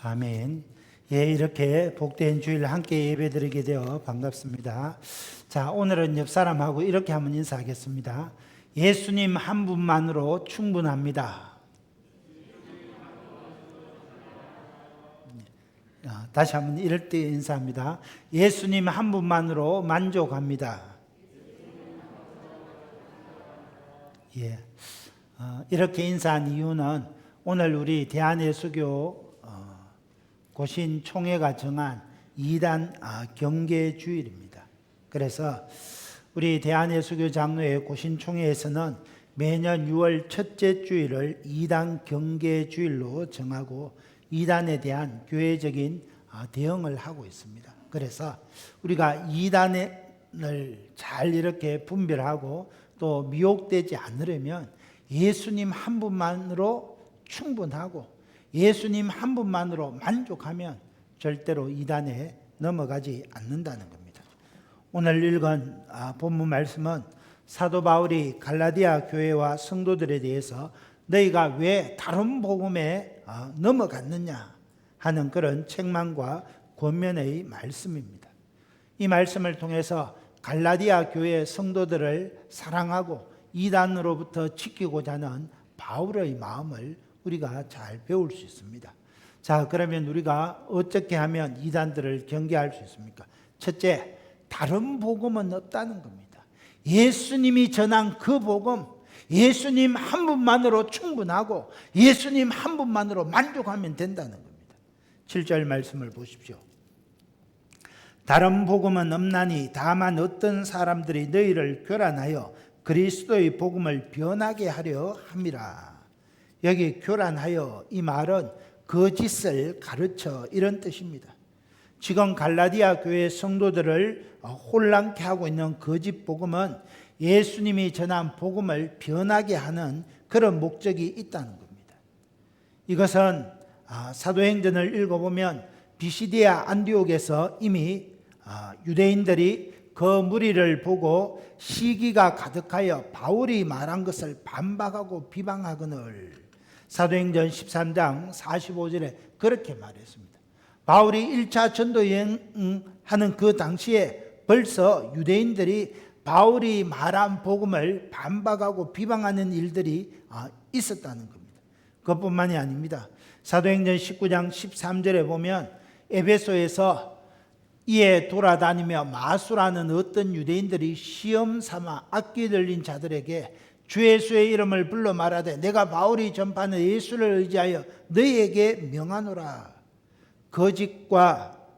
아멘. 예, 이렇게 복된 주일 함께 예배드리게 되어 반갑습니다. 자, 오늘은 옆 사람하고 이렇게 한번 인사하겠습니다. 예수님 한 분만으로 충분합니다. 다시 한번 이럴 때 인사합니다. 예수님 한 분만으로 만족합니다. 예, 이렇게 인사한 이유는 오늘 우리 대한예수교 고신총회가 정한 2단 경계주일입니다. 그래서 우리 대한예수교 장로회 고신총회에서는 매년 6월 첫째 주일을 2단 경계주일로 정하고 2단에 대한 교회적인 대응을 하고 있습니다. 그래서 우리가 2단을 잘 이렇게 분별하고 또 미혹되지 않으려면 예수님 한 분만으로 충분하고 예수님 한 분만으로 만족하면 절대로 2단에 넘어가지 않는다는 겁니다. 오늘 읽은 본문 말씀은 사도 바울이 갈라디아 교회와 성도들에 대해서 너희가 왜 다른 복음에 넘어갔느냐 하는 그런 책망과 권면의 말씀입니다. 이 말씀을 통해서 갈라디아 교회 성도들을 사랑하고 2단으로부터 지키고자 하는 바울의 마음을 우리가 잘 배울 수 있습니다. 자, 그러면 우리가 어떻게 하면 2단들을 경계할 수 있습니까? 첫째, 다른 복음은 없다는 겁니다. 예수님이 전한 그 복음, 예수님 한 분만으로 충분하고 예수님 한 분만으로 만족하면 된다는 겁니다. 7절 말씀을 보십시오. 다른 복음은 없나니 다만 어떤 사람들이 너희를 교란하여 그리스도의 복음을 변하게 하려 함이라. 여기 교란하여 이 말은 거짓을 가르쳐 이런 뜻입니다. 지금 갈라디아 교회 성도들을 혼란케 하고 있는 거짓 복음은 예수님이 전한 복음을 변하게 하는 그런 목적이 있다는 겁니다. 이것은 사도행전을 읽어보면 비시디아 안디옥에서 이미 유대인들이 그 무리를 보고 시기가 가득하여 바울이 말한 것을 반박하고 비방하거늘 사도행전 13장 45절에 그렇게 말했습니다. 바울이 1차 전도 여행하는 그 당시에 벌써 유대인들이 바울이 말한 복음을 반박하고 비방하는 일들이 있었다는 겁니다. 그것뿐만이 아닙니다. 사도행전 19장 13절에 보면 에베소에서 이에 돌아다니며 마수라는 어떤 유대인들이 시험 삼아 악기 들린 자들에게 주 예수의 이름을 불러 말하되 내가 바울이 전파하는 예수를 의지하여 너희에게 명하노라.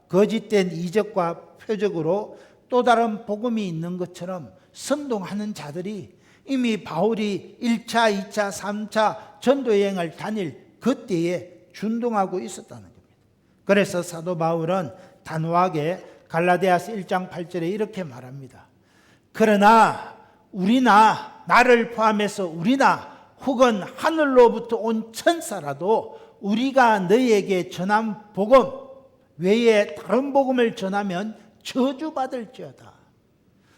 거짓된 이적과 표적으로 또 다른 복음이 있는 것처럼 선동하는 자들이 이미 바울이 1차, 2차, 3차 전도여행을 다닐 그때에 준동하고 있었다는 겁니다. 그래서 사도 바울은 단호하게 갈라디아서 1장 8절에 이렇게 말합니다. 그러나 우리나 나를 포함해서 우리나 혹은 하늘로부터 온 천사라도 우리가 너희에게 전한 복음 외에 다른 복음을 전하면 저주받을지어다.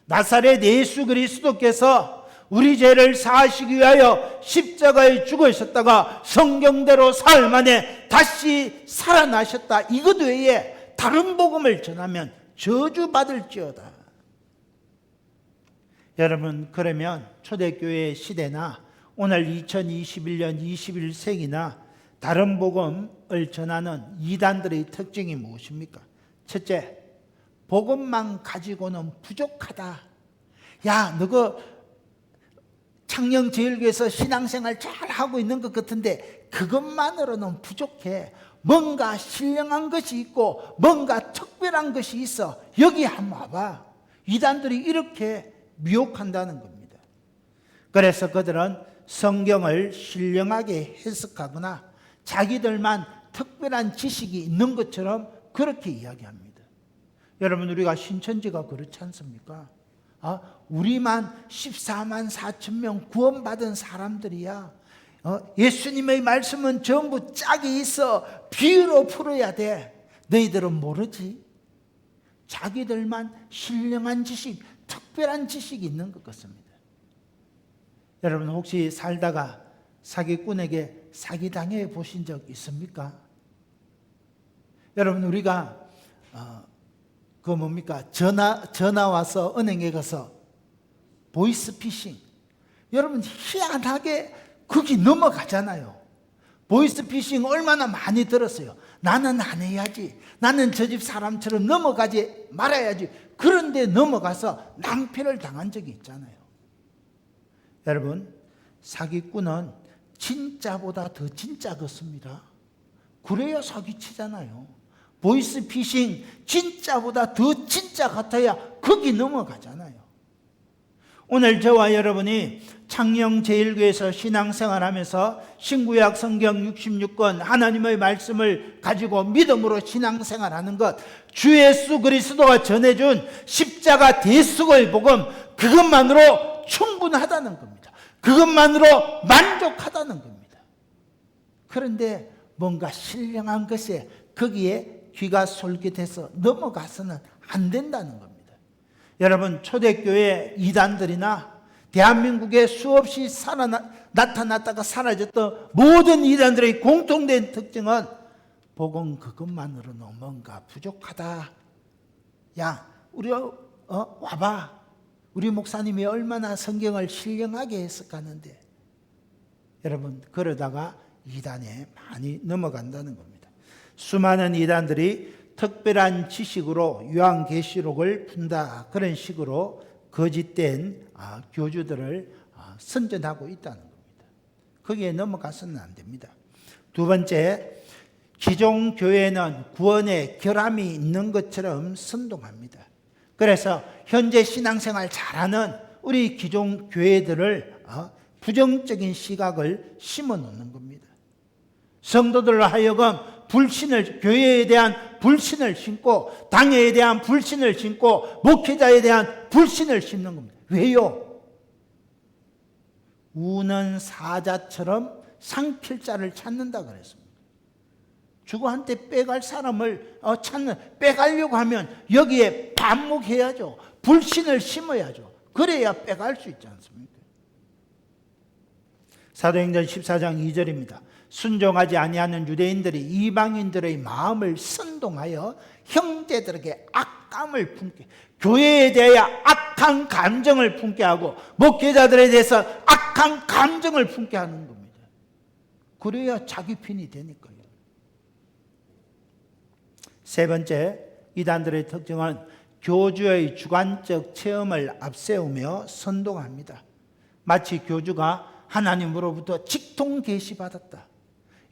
나사렛 예수 그리스도께서 우리 죄를 사하시기 위하여 십자가에 죽으셨다가 성경대로 사흘 만에 다시 살아나셨다. 이것 외에 다른 복음을 전하면 저주받을지어다. 여러분, 그러면 초대교회 시대나 오늘 2021년 21세기나 다른 복음을 전하는 이단들의 특징이 무엇입니까? 첫째, 복음만 가지고는 부족하다. 야, 너가 창녕제일교에서 신앙생활 잘하고 있는 것 같은데 그것만으로는 부족해. 뭔가 신령한 것이 있고 뭔가 특별한 것이 있어. 여기 한번 와봐. 이단들이 이렇게 미혹한다는 겁니다. 그래서 그들은 성경을 신령하게 해석하거나 자기들만 특별한 지식이 있는 것처럼 그렇게 이야기합니다. 여러분, 우리가 신천지가 그렇지 않습니까? 우리만 14만 4천 명 구원받은 사람들이야. 예수님의 말씀은 전부 짝이 있어. 비유로 풀어야 돼. 너희들은 모르지. 자기들만 신령한 지식, 특별한 지식이 있는 것 같습니다. 여러분, 혹시 살다가 사기꾼에게 사기당해 보신 적 있습니까? 여러분 우리가 그 뭡니까? 전화 와서 은행에 가서 보이스피싱. 여러분 희한하게 거기 넘어가잖아요. 보이스피싱 얼마나 많이 들었어요. 나는 안 해야지. 나는 저 집 사람처럼 넘어가지 말아야지. 그런데 넘어가서 낭패를 당한 적이 있잖아요. 여러분 사기꾼은 진짜보다 더 진짜 같습니다. 그래야 사기치잖아요. 보이스피싱 진짜보다 더 진짜 같아야 거기 넘어가잖아요. 오늘 저와 여러분이 창녕제일교회에서 신앙생활하면서 신구약 성경 66권 하나님의 말씀을 가지고 믿음으로 신앙생활하는 것, 주 예수 그리스도가 전해준 십자가 대속의 복음, 그것만으로 충분하다는 겁니다. 그것만으로 만족하다는 겁니다. 그런데 뭔가 신령한 것에 거기에 귀가 솔깃해서 넘어가서는 안 된다는 겁니다. 여러분 초대교회 이단들이나 대한민국에 수없이 나타났다가 사라졌던 모든 이단들의 공통된 특징은 복음 그것만으로는 뭔가 부족하다. 야 우리 와봐. 우리 목사님이 얼마나 성경을 신령하게 해석하는데. 여러분 그러다가 이단에 많이 넘어간다는 겁니다. 수많은 이단들이 특별한 지식으로 요한계시록을 푼다, 그런 식으로 거짓된 교주들을 선전하고 있다는 겁니다. 거기에 넘어가서는 안 됩니다. 두 번째, 기존 교회는 구원에 결함이 있는 것처럼 선동합니다. 그래서 현재 신앙생활 잘하는 우리 기존 교회들을 부정적인 시각을 심어 놓는 겁니다. 성도들로 하여금 교회에 대한 불신을 심고, 당회에 대한 불신을 심고, 목회자에 대한 불신을 심는 겁니다. 왜요? 우는 사자처럼 상필자를 찾는다 그랬습니다. 주고한테 빼갈 사람을 빼가려고 하면 여기에 반목해야죠. 불신을 심어야죠. 그래야 빼갈 수 있지 않습니까? 사도행전 14장 2절입니다. 순종하지 아니하는 유대인들이 이방인들의 마음을 선동하여 형제들에게 악감을 품게, 교회에 대하여 악한 감정을 품게 하고 목회자들에 대해서 악한 감정을 품게 하는 겁니다. 그래야 자기 편이 되니까요. 세 번째, 이단들의 특징은 교주의 주관적 체험을 앞세우며 선동합니다. 마치 교주가 하나님으로부터 직통 계시받았다.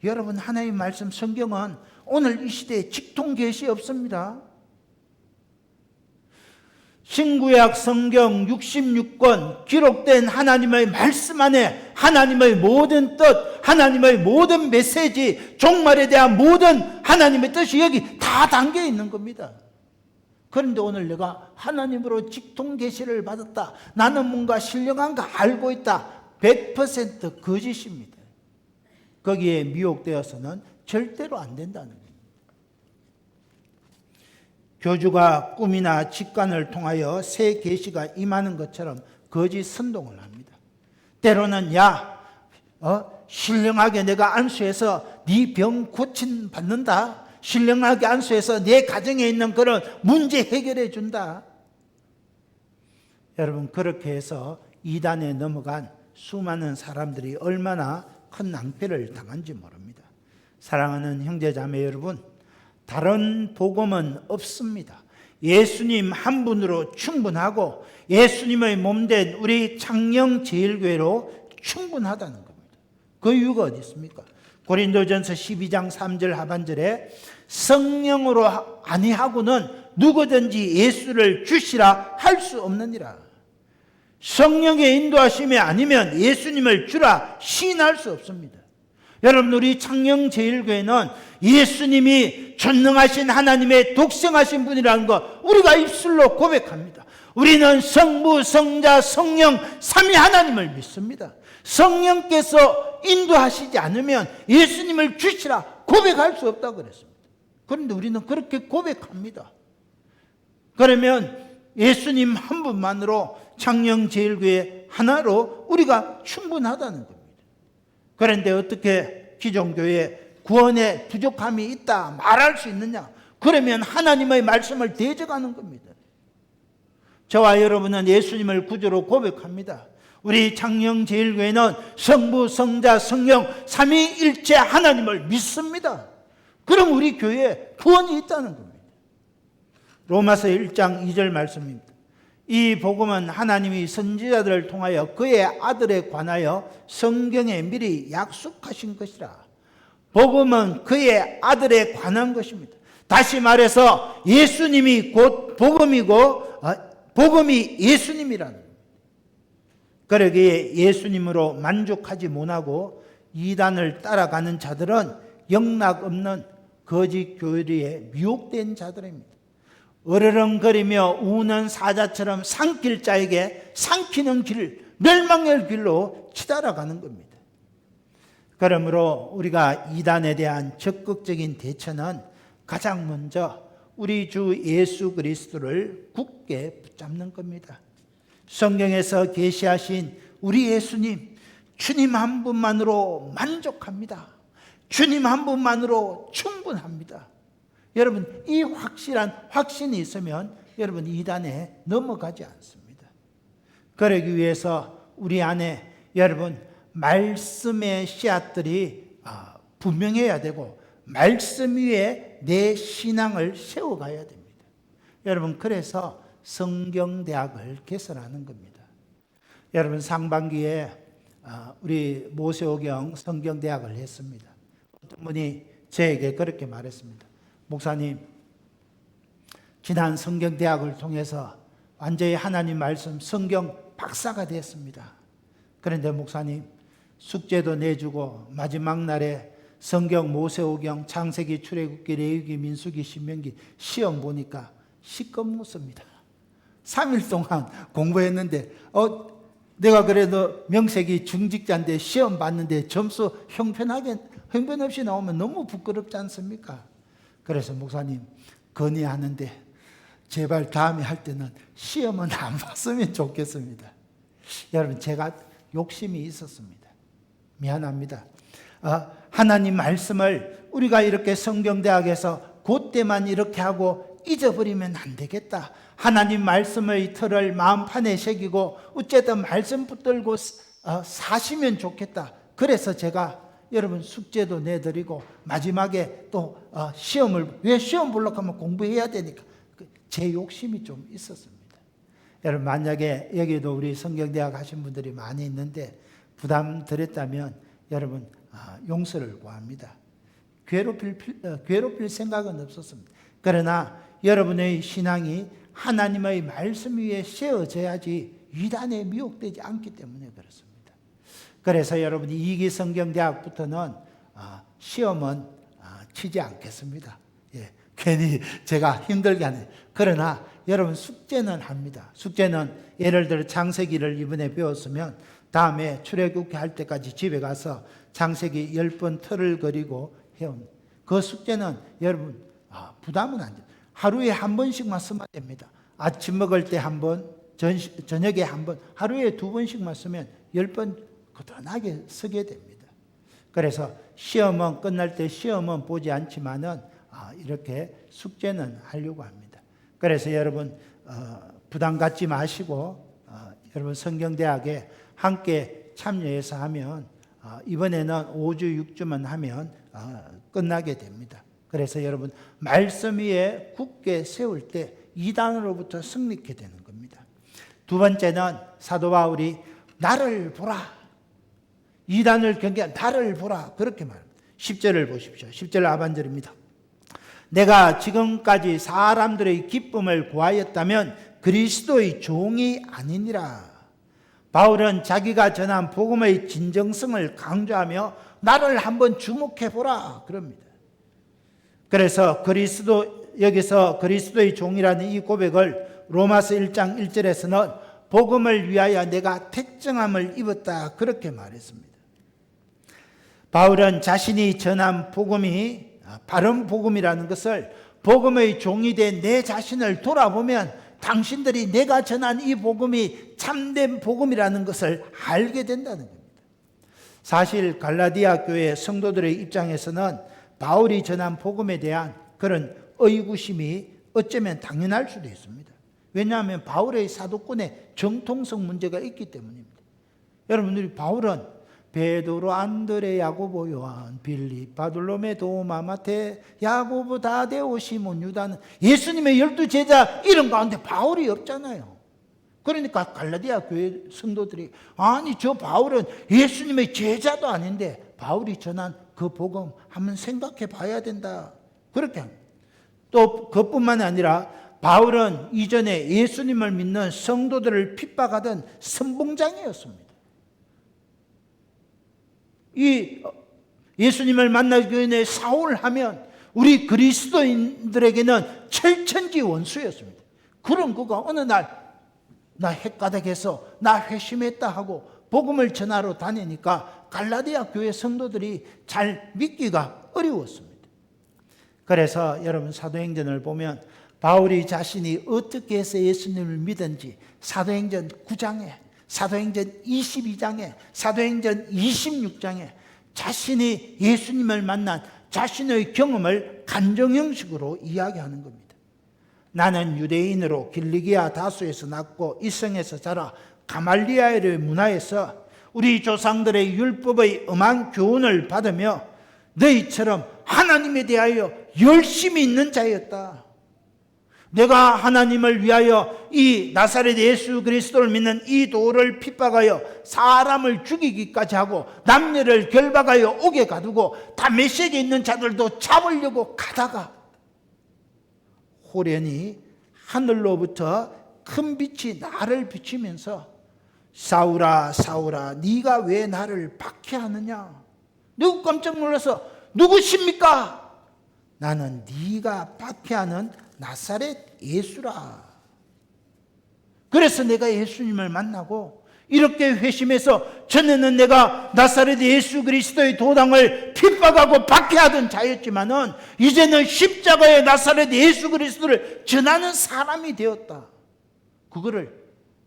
여러분 하나님 말씀 성경은 오늘 이 시대에 직통 계시 없습니다. 신구약 성경 66권 기록된 하나님의 말씀 안에 하나님의 모든 뜻, 하나님의 모든 메시지, 종말에 대한 모든 하나님의 뜻이 여기 다 담겨 있는 겁니다. 그런데 오늘 내가 하나님으로 직통 계시를 받았다, 나는 뭔가 신령한 거 알고 있다, 100% 거짓입니다. 거기에 미혹되어서는 절대로 안 된다는 겁니다. 교주가 꿈이나 직관을 통하여 새 계시가 임하는 것처럼 거짓 선동을 합니다. 때로는 신령하게 내가 안수해서 네 병 고침 받는다, 신령하게 안수해서 내 가정에 있는 그런 문제 해결해 준다. 여러분 그렇게 해서 이단에 넘어간 수많은 사람들이 얼마나 큰 낭패를 당한지 모릅니다. 사랑하는 형제자매 여러분, 다른 복음은 없습니다. 예수님 한 분으로 충분하고 예수님의 몸된 우리 창녕제일교회로 충분하다는 겁니다. 그 이유가 어디 있습니까? 고린도전서 12장 3절 하반절에 성령으로 아니하고는 누구든지 예수를 주시라 할 수 없느니라. 성령의 인도하심이 아니면 예수님을 주라 시인할 수 없습니다. 여러분 우리 창녕제일교회는 예수님이 전능하신 하나님의 독생하신 분이라는 것 우리가 입술로 고백합니다. 우리는 성부, 성자, 성령 삼위 하나님을 믿습니다. 성령께서 인도하시지 않으면 예수님을 주시라 고백할 수 없다고 그랬습니다. 그런데 우리는 그렇게 고백합니다. 그러면 예수님 한 분만으로 창녕제일교회 하나로 우리가 충분하다는 겁니다. 그런데 어떻게 기존교회 구원에 부족함이 있다 말할 수 있느냐? 그러면 하나님의 말씀을 대적하는 겁니다. 저와 여러분은 예수님을 구주로 고백합니다. 우리 창녕제일교회는 성부, 성자, 성령 삼위일체 하나님을 믿습니다. 그럼 우리 교회에 구원이 있다는 겁니다. 로마서 1장 2절 말씀입니다. 이 복음은 하나님이 선지자들을 통하여 그의 아들에 관하여 성경에 미리 약속하신 것이라. 복음은 그의 아들에 관한 것입니다. 다시 말해서 예수님이 곧 복음이고 복음이 예수님이라는 겁니다. 그러기에 예수님으로 만족하지 못하고 이단을 따라가는 자들은 영락 없는 거짓 교리에 미혹된 자들입니다. 으르렁거리며 우는 사자처럼 삼킬 자에게 삼키는 길, 멸망의 길로 치달아가는 겁니다. 그러므로 우리가 이단에 대한 적극적인 대처는 가장 먼저 우리 주 예수 그리스도를 굳게 붙잡는 겁니다. 성경에서 계시하신 우리 예수님, 주님 한 분만으로 만족합니다. 주님 한 분만으로 충분합니다. 여러분, 이 확실한 확신이 있으면 여러분 이단에 넘어가지 않습니다. 그러기 위해서 우리 안에 여러분 말씀의 씨앗들이 분명해야 되고 말씀 위에 내 신앙을 세워가야 됩니다. 여러분, 그래서 성경대학을 개설하는 겁니다. 여러분, 상반기에 우리 모세오경 성경대학을 했습니다. 어떤 분이 저에게 그렇게 말했습니다. 목사님, 지난 성경대학을 통해서 완전히 하나님 말씀 성경 박사가 됐습니다. 그런데 목사님, 숙제도 내주고 마지막 날에 성경 모세오경 창세기 출애굽기 레위기 민수기 신명기 시험 보니까 시꺼멓습니다. 3일 동안 공부했는데 내가 그래도 명색이 중직자인데 시험 봤는데 점수 형편없이 나오면 너무 부끄럽지 않습니까? 그래서 목사님 건의하는데 제발 다음에 할 때는 시험은 안 봤으면 좋겠습니다. 여러분, 제가 욕심이 있었습니다. 미안합니다. 하나님 말씀을 우리가 이렇게 성경대학에서 그때만 이렇게 하고 잊어버리면 안 되겠다. 하나님 말씀의 틀을 마음판에 새기고 어쨌든 말씀 붙들고 사시면 좋겠다. 그래서 제가 여러분 숙제도 내드리고 마지막에 또 왜 시험 보려고 하면 공부해야 되니까 제 욕심이 좀 있었습니다. 여러분, 만약에 여기도 우리 성경대학 하신 분들이 많이 있는데 부담 드렸다면 여러분 용서를 구합니다. 괴롭힐 생각은 없었습니다. 그러나 여러분의 신앙이 하나님의 말씀 위에 세워져야지 이단에 미혹되지 않기 때문에 그렇습니다. 그래서 여러분이 2기 성경대학부터는 시험은 치지 않겠습니다. 괜히 제가 힘들게 하네요. 그러나 여러분 숙제는 합니다. 숙제는 예를 들어 창세기를 이번에 배웠으면 다음에 출애굽기 할 때까지 집에 가서 창세기 10번 틀을 그리고 해옵니다. 그 숙제는 여러분 부담은 안 돼요. 하루에 한 번씩만 쓰면 됩니다. 아침 먹을 때 한 번, 저녁에 한 번, 하루에 2번씩만 쓰면 10번 꾸준하게 쓰게 됩니다. 그래서 시험은 끝날 때 시험은 보지 않지만은 이렇게 숙제는 하려고 합니다. 그래서 여러분 부담 갖지 마시고 여러분 성경대학에 함께 참여해서 하면 이번에는 5주 6주만 하면 끝나게 됩니다. 그래서 여러분 말씀 위에 굳게 세울 때 이단으로부터 승리케 되는 겁니다. 두 번째는 사도 바울이 나를 보라, 이단을 경계한 나를 보라 그렇게 말합니다. 10절을 보십시오. 10절 하반절입니다. 내가 지금까지 사람들의 기쁨을 구하였다면 그리스도의 종이 아니니라. 바울은 자기가 전한 복음의 진정성을 강조하며 나를 한번 주목해 보라 그럽니다. 그래서 여기서 그리스도의 종이라는 이 고백을 로마서 1장 1절에서는 복음을 위하여 내가 택정함을 입었다 그렇게 말했습니다. 바울은 자신이 전한 복음이 바른 복음이라는 것을 복음의 종이 된 내 자신을 돌아보면 당신들이 내가 전한 이 복음이 참된 복음이라는 것을 알게 된다는 겁니다. 사실 갈라디아 교회 성도들의 입장에서는 바울이 전한 복음에 대한 그런 의구심이 어쩌면 당연할 수도 있습니다. 왜냐하면 바울의 사도권에 정통성 문제가 있기 때문입니다. 여러분들이 바울은 베드로, 안드레, 야고보, 요한, 빌립, 바돌로메, 도마, 마테, 야고보, 다데오, 시몬, 유다는 예수님의 12제자 이름 가운데 바울이 없잖아요. 그러니까 갈라디아 교회 성도들이 아니 저 바울은 예수님의 제자도 아닌데 바울이 전한 그 복음 한번 생각해 봐야 된다. 그렇게 합니다. 또 그것뿐만 아니라 바울은 이전에 예수님을 믿는 성도들을 핍박하던 선봉장이었습니다. 이 예수님을 만나기 전에 사울하면 우리 그리스도인들에게는 철천지 원수였습니다. 그런 그가 어느 날 나 헷가닥해서 나 회심했다 하고 복음을 전하러 다니니까 갈라디아 교회 성도들이 잘 믿기가 어려웠습니다. 그래서 여러분 사도행전을 보면 바울이 자신이 어떻게 해서 예수님을 믿은지 사도행전 9장에 사도행전 22장에 사도행전 26장에 자신이 예수님을 만난 자신의 경험을 간증 형식으로 이야기하는 겁니다. 나는 유대인으로 길리기아 다소에서 낳고 이성에서 자라 가말리엘의 문화에서 우리 조상들의 율법의 엄한 교훈을 받으며 너희처럼 하나님에 대하여 열심히 있는 자였다. 내가 하나님을 위하여 이 나사렛 예수 그리스도를 믿는 이 도를 핍박하여 사람을 죽이기까지 하고 남녀를 결박하여 옥에 가두고 다메섹에 있는 자들도 잡으려고 가다가 호련히 하늘로부터 큰 빛이 나를 비추면서 사울아 사울아 네가 왜 나를 박해하느냐. 누구 깜짝 놀라서 누구십니까? 나는 네가 박해하는 나사렛 예수라. 그래서 내가 예수님을 만나고 이렇게 회심해서 전에는 내가 나사렛 예수 그리스도의 도당을 핍박하고 박해하던 자였지만은 이제는 십자가의 나사렛 예수 그리스도를 전하는 사람이 되었다. 그거를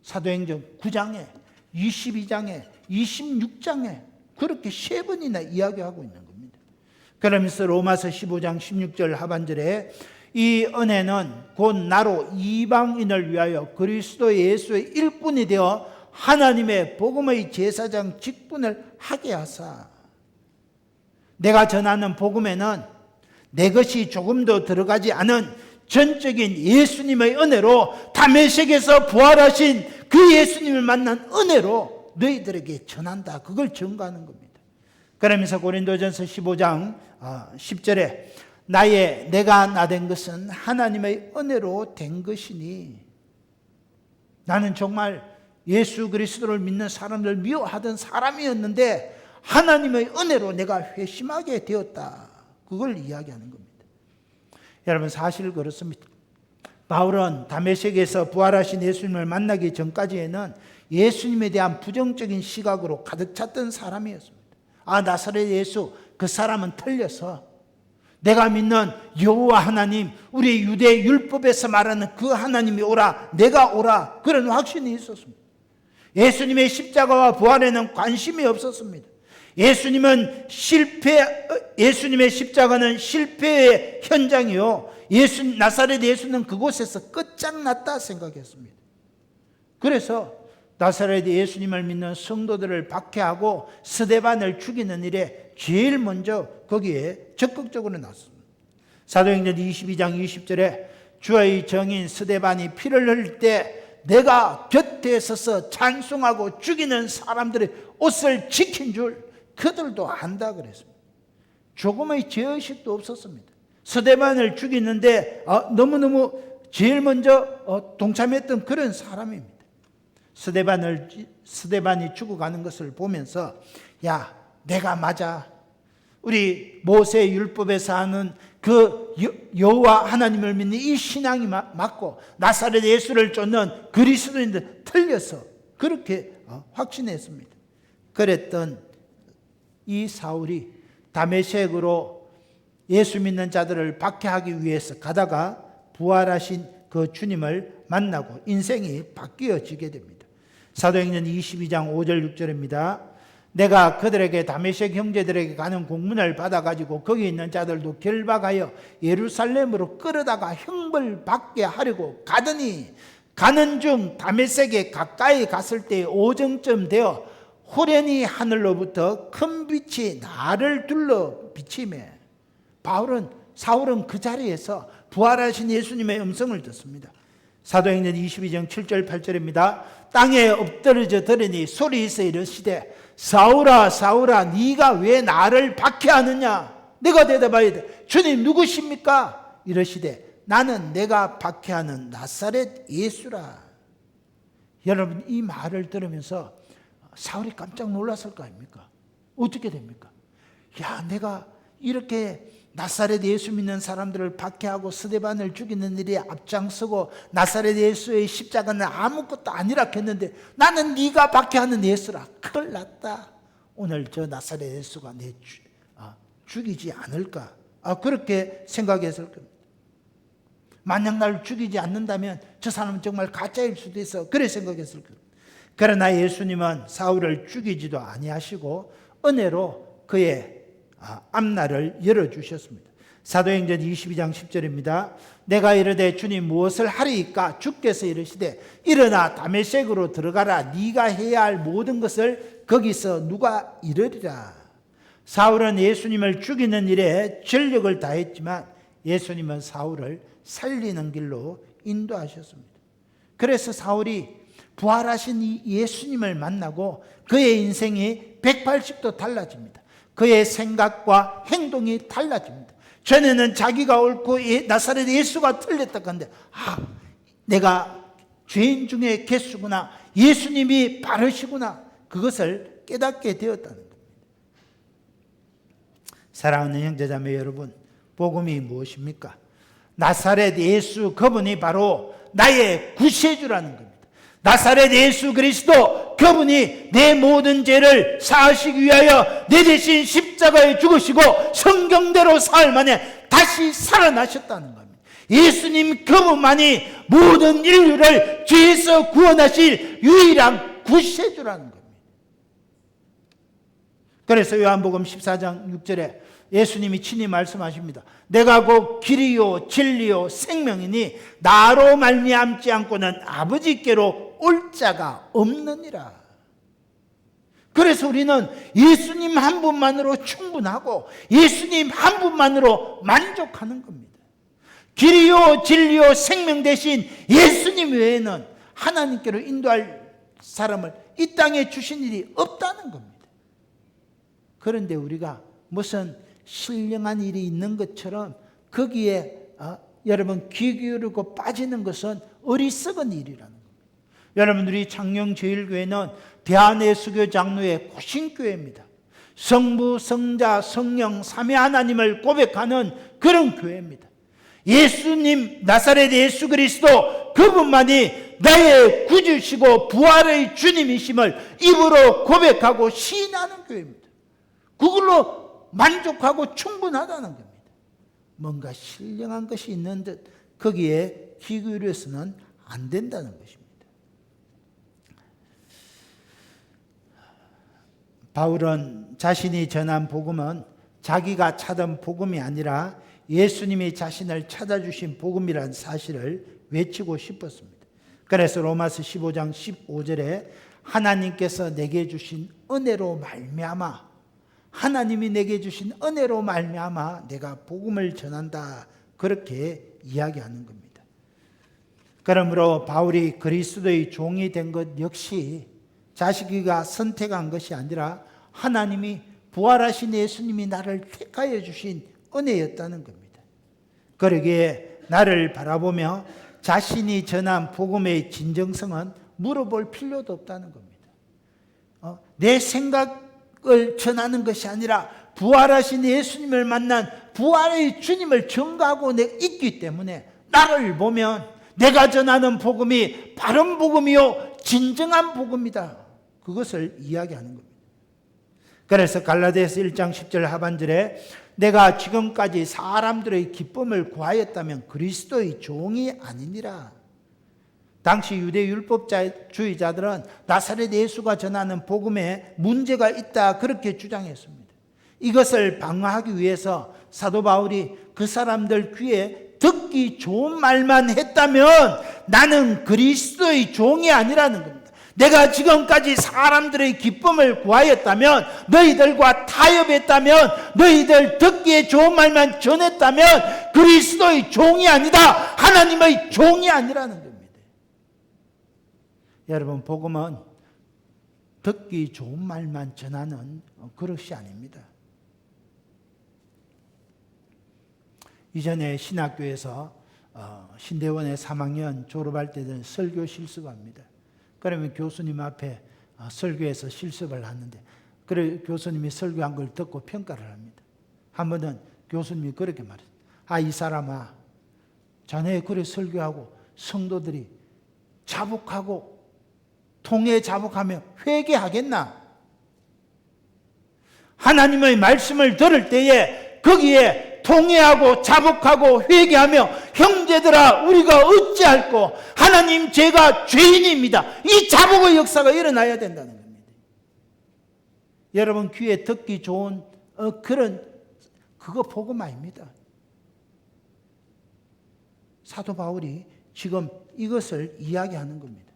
사도행전 9장에 22장에 26장에 그렇게 3번이나 이야기하고 있는 겁니다. 그러면서 로마서 15장 16절 하반절에 이 은혜는 곧 나로 이방인을 위하여 그리스도 예수의 일꾼이 되어 하나님의 복음의 제사장 직분을 하게 하사. 내가 전하는 복음에는 내 것이 조금도 들어가지 않은 전적인 예수님의 은혜로 다메섹에서 부활하신 그 예수님을 만난 은혜로 너희들에게 전한다. 그걸 증거하는 겁니다. 그러면서 고린도전서 15장 10절에 내가 나된 것은 하나님의 은혜로 된 것이니. 나는 정말 예수 그리스도를 믿는 사람들 미워하던 사람이었는데 하나님의 은혜로 내가 회심하게 되었다. 그걸 이야기하는 겁니다. 여러분 사실 그렇습니다. 바울은 다메섹에서 부활하신 예수님을 만나기 전까지에는 예수님에 대한 부정적인 시각으로 가득 찼던 사람이었습니다. 나사렛 예수 그 사람은 틀려서 내가 믿는 여호와 하나님, 우리 유대 율법에서 말하는 그 하나님이 오라, 내가 오라, 그런 확신이 있었습니다. 예수님의 십자가와 부활에는 관심이 없었습니다. 예수님의 십자가는 실패의 현장이요, 나사렛 예수는 그곳에서 끝장났다 생각했습니다. 그래서 나사렛 예수님을 믿는 성도들을 박해하고 스데반을 죽이는 일에 제일 먼저 거기에 적극적으로 나섰습니다. 사도행전 22장 20절에 주의 정인 스데반이 피를 흘릴 때 내가 곁에 서서 찬송하고 죽이는 사람들의 옷을 지킨 줄 그들도 안다 그랬습니다. 조금의 죄의식도 없었습니다. 스데반을 죽이는데 너무너무 제일 먼저 동참했던 그런 사람입니다. 스데반이 죽어가는 것을 보면서 야, 내가 맞아. 우리 모세 율법에서 하는 그 여호와 하나님을 믿는 이 신앙이 맞고 나사렛 예수를 쫓는 그리스도인들 틀려서 그렇게 확신했습니다. 그랬던 이 사울이 다메섹으로 예수 믿는 자들을 박해하기 위해서 가다가 부활하신 그 주님을 만나고 인생이 바뀌어지게 됩니다. 사도행전 22장 5절 6절입니다. 내가 그들에게 다메섹 형제들에게 가는 공문을 받아가지고 거기 있는 자들도 결박하여 예루살렘으로 끌어다가 형벌 받게 하려고 가더니 가는 중 다메섹에 가까이 갔을 때 오정쯤 되어 호련히 하늘로부터 큰 빛이 나를 둘러 비치매 사울은 그 자리에서 부활하신 예수님의 음성을 듣습니다. 사도행전 22장 7절 8절입니다. 땅에 엎드러져 들으니 소리에서 이르시되 사울아 사울아 네가 왜 나를 박해하느냐. 내가 대답하여 주님 누구십니까? 이르시되 나는 내가 박해하는 나사렛 예수라. 여러분 이 말을 들으면서 사울이 깜짝 놀랐을 거 아닙니까? 어떻게 됩니까? 야, 내가 이렇게 나사렛 예수 믿는 사람들을 박해하고 스데반을 죽이는 일에 앞장서고 나사렛 예수의 십자가는 아무것도 아니라 했는데 나는 네가 박해하는 예수라. 큰일 났다. 오늘 저 나사렛 예수가 내 죽이지 않을까? 그렇게 생각했을 겁니다. 만약 나를 죽이지 않는다면 저 사람은 정말 가짜일 수도 있어. 그래 생각했을 겁니다. 그러나 예수님은 사울을 죽이지도 아니하시고 은혜로 그의 앞날을 열어주셨습니다. 사도행전 22장 10절입니다. 내가 이르되 주님 무엇을 하리이까? 주께서 이르시되 일어나 다메섹으로 들어가라. 네가 해야 할 모든 것을 거기서 누가 이르리라. 사울은 예수님을 죽이는 일에 전력을 다했지만 예수님은 사울을 살리는 길로 인도하셨습니다. 그래서 사울이 부활하신 이 예수님을 만나고 그의 인생이 180도 달라집니다. 그의 생각과 행동이 달라집니다. 전에는 자기가 옳고 나사렛 예수가 틀렸다 건데 내가 죄인 중에 개수구나. 예수님이 바르시구나. 그것을 깨닫게 되었다는 겁니다. 사랑하는 형제자매 여러분, 복음이 무엇입니까? 나사렛 예수 그분이 바로 나의 구세주라는 겁니다. 나사렛 예수 그리스도 그분이 내 모든 죄를 사하시기 위하여 내 대신 십자가에 죽으시고 성경대로 사흘 만에 다시 살아나셨다는 겁니다. 예수님 그분만이 모든 인류를 죄에서 구원하실 유일한 구세주라는 겁니다. 그래서 요한복음 14장 6절에 예수님이 친히 말씀하십니다. 내가 곧 길이요 진리요 생명이니 나로 말미암지 않고는 아버지께로 올 자가 없느니라. 그래서 우리는 예수님 한 분만으로 충분하고 예수님 한 분만으로 만족하는 겁니다. 길이요 진리요 생명 대신 예수님 외에는 하나님께로 인도할 사람을 이 땅에 주신 일이 없다는 겁니다. 그런데 우리가 무슨 신령한 일이 있는 것처럼 거기에 여러분 귀 기울이고 빠지는 것은 어리석은 일이라는 겁니다. 여러분들이 창녕제일교회는 대한예수교 장로의 고신교회입니다. 성부, 성자, 성령, 삼위 하나님을 고백하는 그런 교회입니다. 예수님 나사렛 예수 그리스도 그분만이 나의 구주시고 부활의 주님이심을 입으로 고백하고 시인하는 교회입니다. 그걸로 만족하고 충분하다는 겁니다. 뭔가 신령한 것이 있는 듯 거기에 귀 기울여서는 안 된다는 것입니다. 바울은 자신이 전한 복음은 자기가 찾은 복음이 아니라 예수님이 자신을 찾아주신 복음이라는 사실을 외치고 싶었습니다. 그래서 로마서 15장 15절에 하나님께서 내게 주신 은혜로 말미암아 하나님이 내게 주신 은혜로 말미암아 내가 복음을 전한다. 그렇게 이야기하는 겁니다. 그러므로 바울이 그리스도의 종이 된 것 역시 자기가 선택한 것이 아니라 하나님이 부활하신 예수님이 나를 택하여 주신 은혜였다는 겁니다. 그러기에 나를 바라보며 자신이 전한 복음의 진정성은 물어볼 필요도 없다는 겁니다. 내 생각을 전하는 것이 아니라 부활하신 예수님을 만난 부활의 주님을 전가하고 내가 있기 때문에 나를 보면 내가 전하는 복음이 바른 복음이요 진정한 복음이다. 그것을 이야기하는 겁니다. 그래서 갈라디아서 1장 10절 하반절에 내가 지금까지 사람들의 기쁨을 구하였다면 그리스도의 종이 아니니라. 당시 유대 율법주의자들은 나사렛 예수가 전하는 복음에 문제가 있다 그렇게 주장했습니다. 이것을 방어하기 위해서 사도 바울이 그 사람들 귀에 듣기 좋은 말만 했다면 나는 그리스도의 종이 아니라는 겁니다. 내가 지금까지 사람들의 기쁨을 구하였다면, 너희들과 타협했다면, 너희들 듣기에 좋은 말만 전했다면 그리스도의 종이 아니다, 하나님의 종이 아니라는 겁니다. 여러분, 복음은 듣기 좋은 말만 전하는 그릇이 아닙니다. 이전에 신학교에서 신대원의 3학년 졸업할 때는 설교 실습합니다. 그러면 교수님 앞에 설교에서 실습을 하는데, 그래 교수님이 설교한 걸 듣고 평가를 합니다. 한 번은 교수님이 그렇게 말했어요. 이 사람아, 자네 그래 설교하고 성도들이 자복하고 통에 자복하며 회개하겠나? 하나님의 말씀을 들을 때에 거기에 통회하고 자복하고 회개하며 형제들아 우리가 어찌할꼬 하나님 제가 죄인입니다. 이 자복의 역사가 일어나야 된다는 겁니다. 여러분 귀에 듣기 좋은 그거 복음 아닙니다. 사도 바울이 지금 이것을 이야기하는 겁니다.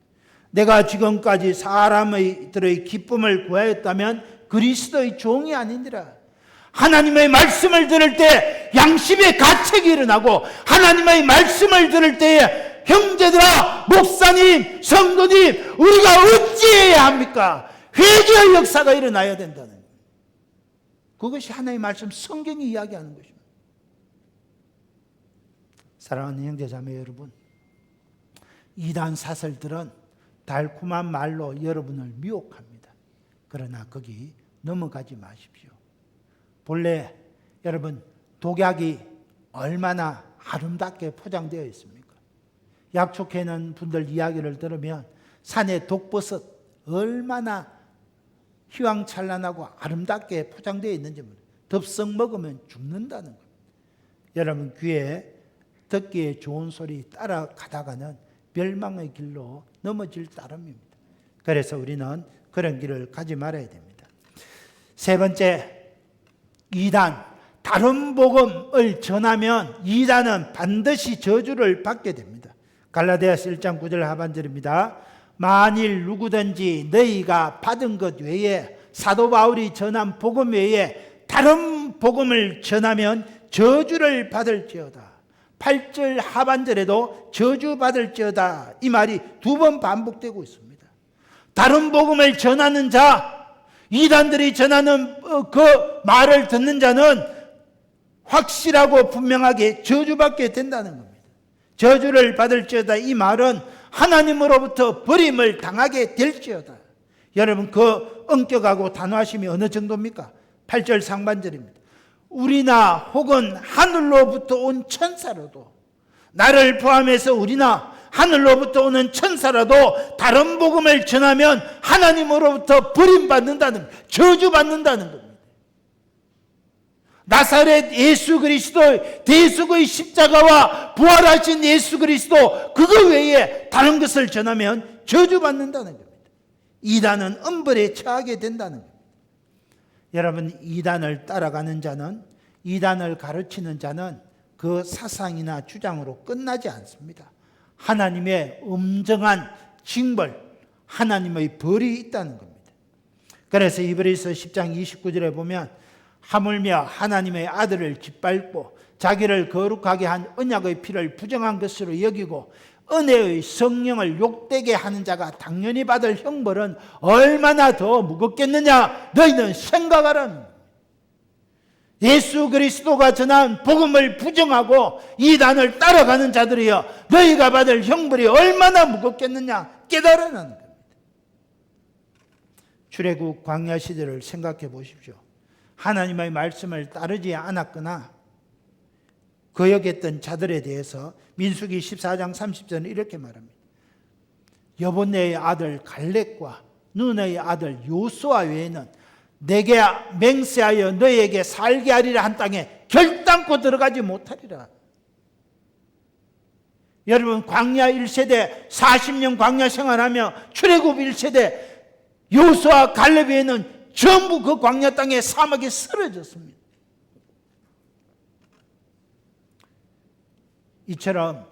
내가 지금까지 사람들의 기쁨을 구하였다면 그리스도의 종이 아니니라. 하나님의 말씀을 들을 때 양심의 가책이 일어나고, 하나님의 말씀을 들을 때에 형제들아, 목사님, 성도님, 우리가 어찌해야 합니까? 회개의 역사가 일어나야 된다는 거예요. 그것이 하나님의 말씀, 성경이 이야기하는 것입니다. 사랑하는 형제자매 여러분, 이단 사설들은 달콤한 말로 여러분을 미혹합니다. 그러나 거기 넘어가지 마십시오. 본래 여러분 독약이 얼마나 아름답게 포장되어 있습니까? 약초캐는 분들 이야기를 들으면 산의 독버섯 얼마나 휘황찬란하고 아름답게 포장되어 있는지 모릅니다. 덥석 먹으면 죽는다는 겁니다. 여러분 귀에 듣기에 좋은 소리 따라가다가는 멸망의 길로 넘어질 따름입니다. 그래서 우리는 그런 길을 가지 말아야 됩니다. 세 번째, 이단, 다른 복음을 전하면 이단은 반드시 저주를 받게 됩니다. 갈라디아서 1장 9절 하반절입니다. 만일 누구든지 너희가 받은 것 외에, 사도 바울이 전한 복음 외에 다른 복음을 전하면 저주를 받을지어다. 8절 하반절에도 저주받을지어다, 이 말이 2번 반복되고 있습니다. 다른 복음을 전하는 자, 이단들이 전하는 그 말을 듣는 자는 확실하고 분명하게 저주받게 된다는 겁니다. 저주를 받을지어다, 이 말은 하나님으로부터 버림을 당하게 될지어다. 여러분 그 엄격하고 단호하심이 어느 정도입니까? 8절 상반절입니다. 우리나 혹은 하늘로부터 온 천사라도, 나를 포함해서 우리나 하늘로부터 오는 천사라도 다른 복음을 전하면 하나님으로부터 버림받는다는, 저주받는다는 겁니다. 나사렛 예수 그리스도, 대속의 십자가와 부활하신 예수 그리스도, 그거 외에 다른 것을 전하면 저주받는다는 겁니다. 이단은 엄벌에 처하게 된다는 겁니다. 여러분 이단을 따라가는 자는, 이단을 가르치는 자는 그 사상이나 주장으로 끝나지 않습니다. 하나님의 엄정한 징벌, 하나님의 벌이 있다는 겁니다. 그래서 이브리서 10장 29절에 보면 하물며 하나님의 아들을 짓밟고 자기를 거룩하게 한 언약의 피를 부정한 것으로 여기고 은혜의 성령을 욕되게 하는 자가 당연히 받을 형벌은 얼마나 더 무겁겠느냐 너희는 생각하라는. 예수 그리스도가 전한 복음을 부정하고 이단을 따라가는 자들이여, 너희가 받을 형벌이 얼마나 무겁겠느냐 깨달으라는 겁니다. 출애굽 광야 시대를 생각해 보십시오. 하나님의 말씀을 따르지 않았거나 거역했던 자들에 대해서 민수기 14장 30절은 이렇게 말합니다. 여본네의 아들 갈렙과 눈의 아들 요수아 외에는 내게 맹세하여 너에게 살게 하리라 한 땅에 결단코 들어가지 못하리라. 여러분 광야 1세대 40년 광야 생활하며 출애굽 1세대 여호수아 갈렙에는 전부 그 광야 땅에 사막에 쓰러졌습니다. 이처럼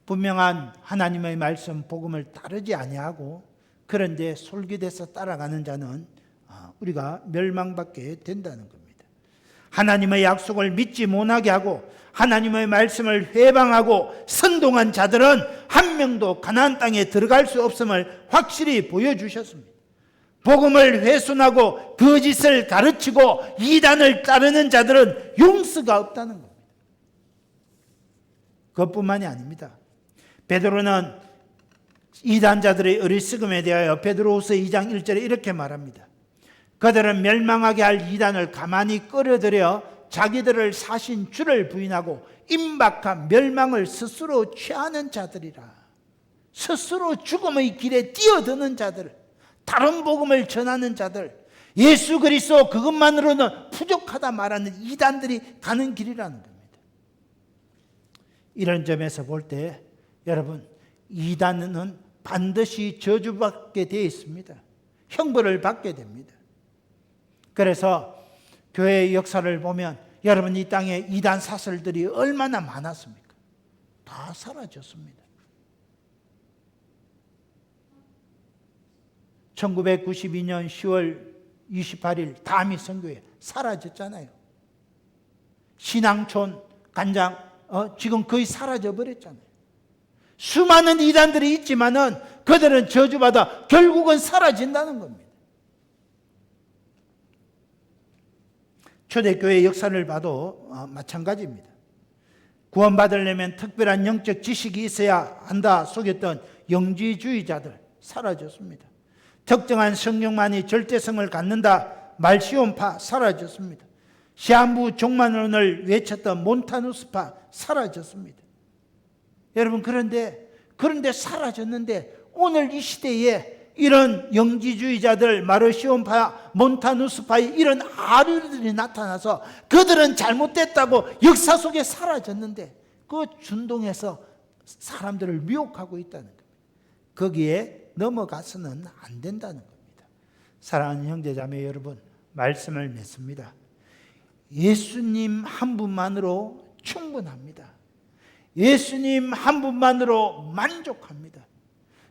분명한 하나님의 말씀 복음을 따르지 아니하고 그런데 솔깃해서 따라가는 자는 우리가 멸망받게 된다는 겁니다. 하나님의 약속을 믿지 못하게 하고 하나님의 말씀을 회방하고 선동한 자들은 한 명도 가나안 땅에 들어갈 수 없음을 확실히 보여주셨습니다. 복음을 훼손하고 거짓을 가르치고 이단을 따르는 자들은 용서가 없다는 겁니다. 그것뿐만이 아닙니다. 베드로는 이단자들의 어리석음에 대하여 베드로후서 2장 1절에 이렇게 말합니다. 그들은 멸망하게 할 이단을 가만히 끌어들여 자기들을 사신 주를 부인하고 임박한 멸망을 스스로 취하는 자들이라. 스스로 죽음의 길에 뛰어드는 자들, 다른 복음을 전하는 자들, 예수 그리스도 그것만으로는 부족하다 말하는 이단들이 가는 길이라는 겁니다. 이런 점에서 볼 때 여러분, 이단은 반드시 저주받게 되어 있습니다. 형벌을 받게 됩니다. 그래서 교회의 역사를 보면 여러분, 이 땅에 이단 사설들이 얼마나 많았습니까? 다 사라졌습니다. 1992년 10월 28일 다미 선교회 사라졌잖아요. 신앙촌 간장 지금 거의 사라져버렸잖아요. 수많은 이단들이 있지만은 그들은 저주받아 결국은 사라진다는 겁니다. 초대교회 역사를 봐도 마찬가지입니다. 구원받으려면 특별한 영적 지식이 있어야 한다 속였던 영지주의자들 사라졌습니다. 특정한 성령만이 절대성을 갖는다 말시온파 사라졌습니다. 시한부 종말론을 외쳤던 몬타누스파 사라졌습니다. 여러분, 그런데 사라졌는데 오늘 이 시대에 이런 영지주의자들, 마르시온파, 몬타누스파의 이런 아류들이 나타나서 그들은 잘못됐다고 역사 속에 사라졌는데 그 준동에서 사람들을 미혹하고 있다는 겁니다. 거기에 넘어가서는 안 된다는 겁니다. 사랑하는 형제자매 여러분, 말씀을 맺습니다. 예수님 한 분만으로 충분합니다. 예수님 한 분만으로 만족합니다.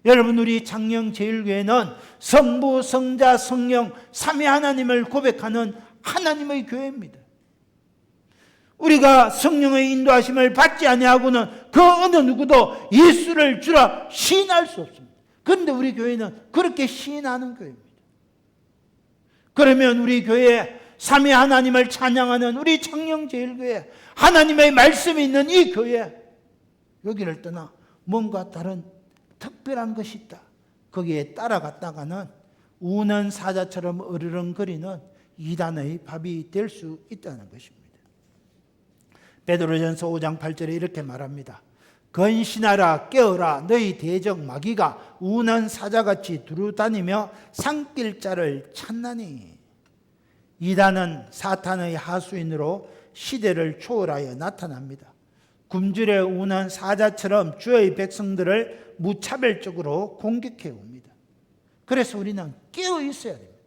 여러분, 우리 창녕제일교회는 성부, 성자, 성령 삼위 하나님을 고백하는 하나님의 교회입니다. 우리가 성령의 인도하심을 받지 아니하고는 그 어느 누구도 예수를 주라 시인할 수 없습니다. 그런데 우리 교회는 그렇게 시인하는 교회입니다. 그러면 우리 교회에 삼위 하나님을 찬양하는 우리 창녕제일교회, 하나님의 말씀이 있는 이 교회, 여기를 떠나 뭔가 다른 특별한 것이 있다, 거기에 따라갔다가는 우는 사자처럼 어르렁거리는 이단의 밥이 될 수 있다는 것입니다. 베드로전서 5장 8절에 이렇게 말합니다. 건신하라, 깨어라, 너희 대적 마귀가 우는 사자같이 두루다니며 산길자를 찾나니. 이단은 사탄의 하수인으로 시대를 초월하여 나타납니다. 굶주려 우는 사자처럼 주의 백성들을 무차별적으로 공격해 옵니다. 그래서 우리는 깨어 있어야 됩니다.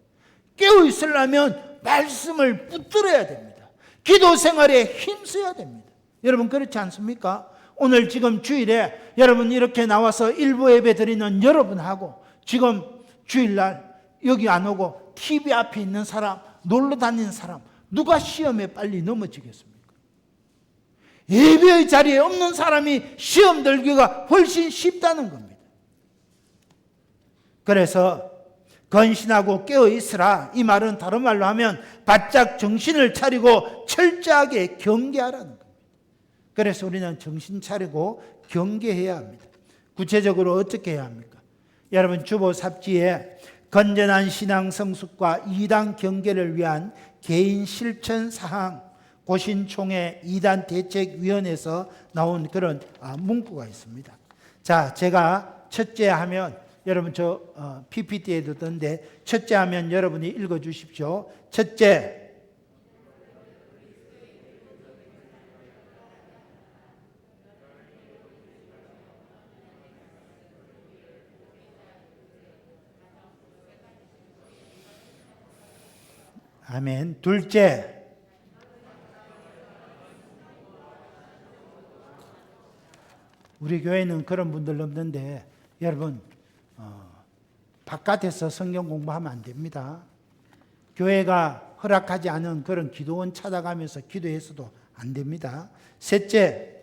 깨어 있으려면 말씀을 붙들어야 됩니다. 기도 생활에 힘써야 됩니다. 여러분, 그렇지 않습니까? 오늘 지금 주일에 여러분 이렇게 나와서 일부 예배 드리는 여러분하고 지금 주일날 여기 안 오고 TV 앞에 있는 사람, 놀러 다니는 사람, 누가 시험에 빨리 넘어지겠습니까? 예배의 자리에 없는 사람이 시험 들기가 훨씬 쉽다는 겁니다. 그래서 건신하고 깨어 있으라, 이 말은 다른 말로 하면 바짝 정신을 차리고 철저하게 경계하라는 겁니다. 그래서 우리는 정신 차리고 경계해야 합니다. 구체적으로 어떻게 해야 합니까? 여러분, 주보 삽지에 건전한 신앙 성숙과 이단 경계를 위한 개인 실천 사항, 고신총회 이단 대책위원회에서 나온 그런 문구가 있습니다. 자, 제가 첫째 하면 여러분 저 PPT에도 떴는데 첫째 하면 여러분이 읽어주십시오. 첫째, 아멘. 둘째, 우리 교회는 그런 분들 없는데 여러분 바깥에서 성경 공부하면 안 됩니다. 교회가 허락하지 않은 그런 기도원 찾아가면서 기도해서도 안 됩니다. 셋째,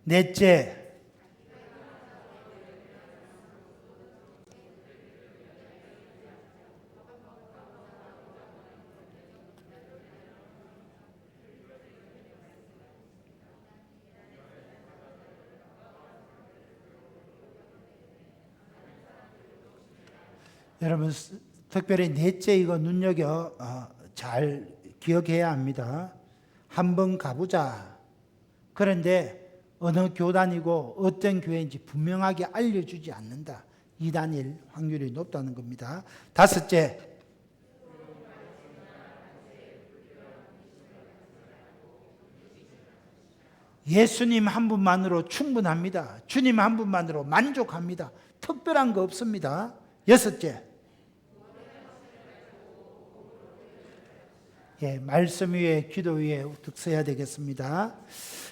넷째, 여러분 특별히 넷째 이거 눈여겨 잘 기억해야 합니다. 한번 가보자. 그런데 어느 교단이고 어떤 교회인지 분명하게 알려주지 않는다. 이단일 확률이 높다는 겁니다. 다섯째, 예수님 한 분만으로 충분합니다. 주님 한 분만으로 만족합니다. 특별한 거 없습니다. 여섯째, 말씀 위에 기도 위에 우뚝 서야 되겠습니다.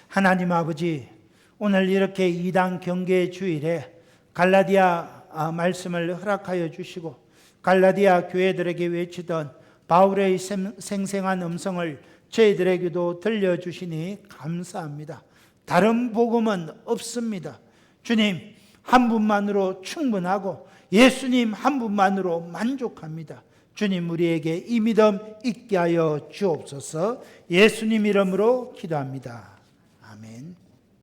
하나님 아버지, 오늘 이렇게 이단 경계 주일에 갈라디아 말씀을 허락하여 주시고 갈라디아 교회들에게 외치던 바울의 생생한 음성을 저희들에게도 들려주시니 감사합니다. 다른 복음은 없습니다. 주님 한 분만으로 충분하고 예수님 한 분만으로 만족합니다. 주님 우리에게 이 믿음 있게 하여 주옵소서. 예수님 이름으로 기도합니다. 아멘.